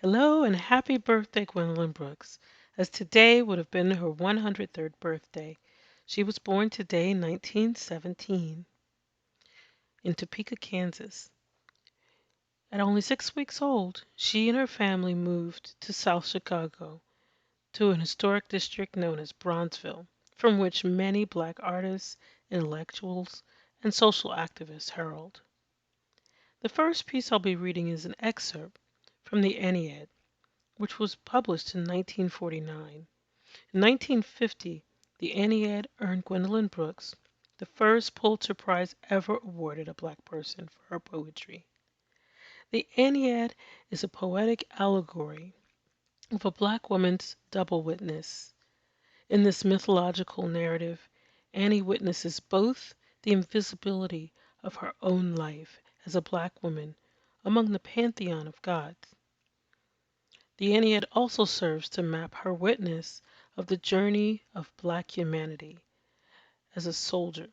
Hello and happy birthday, Gwendolyn Brooks, as today would have been her 103rd birthday. She was born today in 1917 in Topeka, Kansas. At only 6 weeks old, she and her family moved to South Chicago, to an historic district known as Bronzeville, from which many black artists, intellectuals, and social activists herald. The first piece I'll be reading is an excerpt from the Anniad, which was published in 1949. In 1950, the Anniad earned Gwendolyn Brooks the first Pulitzer Prize ever awarded a black person for her poetry. The Anniad is a poetic allegory of a black woman's double witness. In this mythological narrative, Annie witnesses both the invisibility of her own life as a black woman among the pantheon of gods. The Anniad also serves to map her witness of the journey of black humanity as a soldier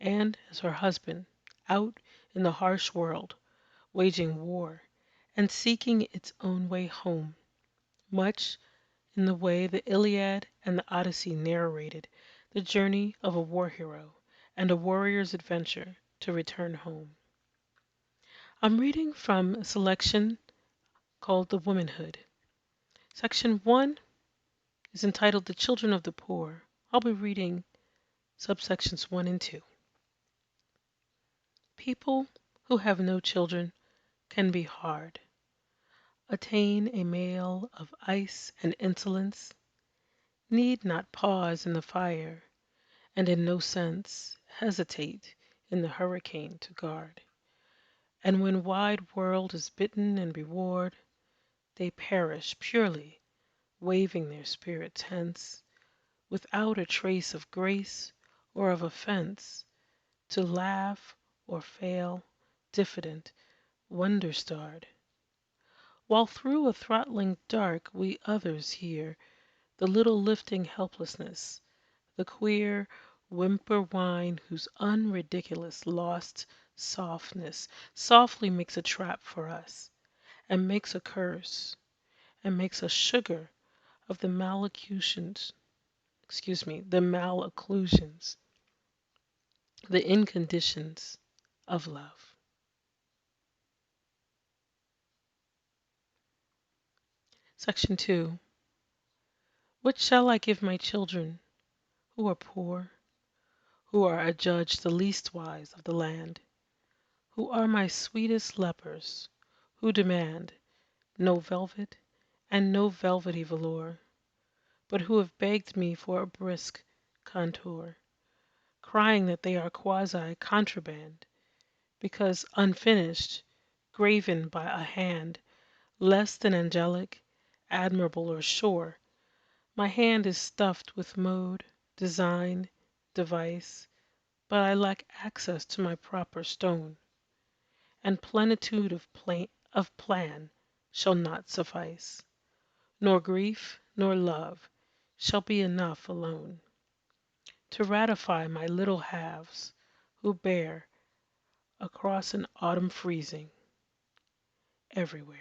and as her husband out in the harsh world, waging war and seeking its own way home, much in the way the Iliad and the Odyssey narrated the journey of a war hero and a warrior's adventure to return home. I'm reading from a selection called The Womanhood. Section 1 is entitled The Children of the Poor. I'll be reading subsections 1 and 2. People who have no children can be hard, attain a male of ice and insolence, need not pause in the fire, and in no sense hesitate in the hurricane to guard. And when wide world is bitten and reward, they perish purely, waving their spirits hence, without a trace of grace or of offense, to laugh or fail, diffident, wonder-starred. While through a throttling dark we others hear the little lifting helplessness, the queer whimper whine whose unridiculous lost softness softly makes a trap for us, and makes a curse, and makes a sugar of the the malocclusions, the inconditions of love. Section 2. What shall I give my children who are poor, who are adjudged the least wise of the land, who are my sweetest lepers, who demand no velvet and no velvety velour, but who have begged me for a brisk contour, crying that they are quasi-contraband, because unfinished, graven by a hand less than angelic, admirable, or sure. My hand is stuffed with mode, design, device, but I lack access to my proper stone, and plenitude of plan shall not suffice, nor grief nor love shall be enough alone to ratify my little halves who bear across an autumn freezing everywhere.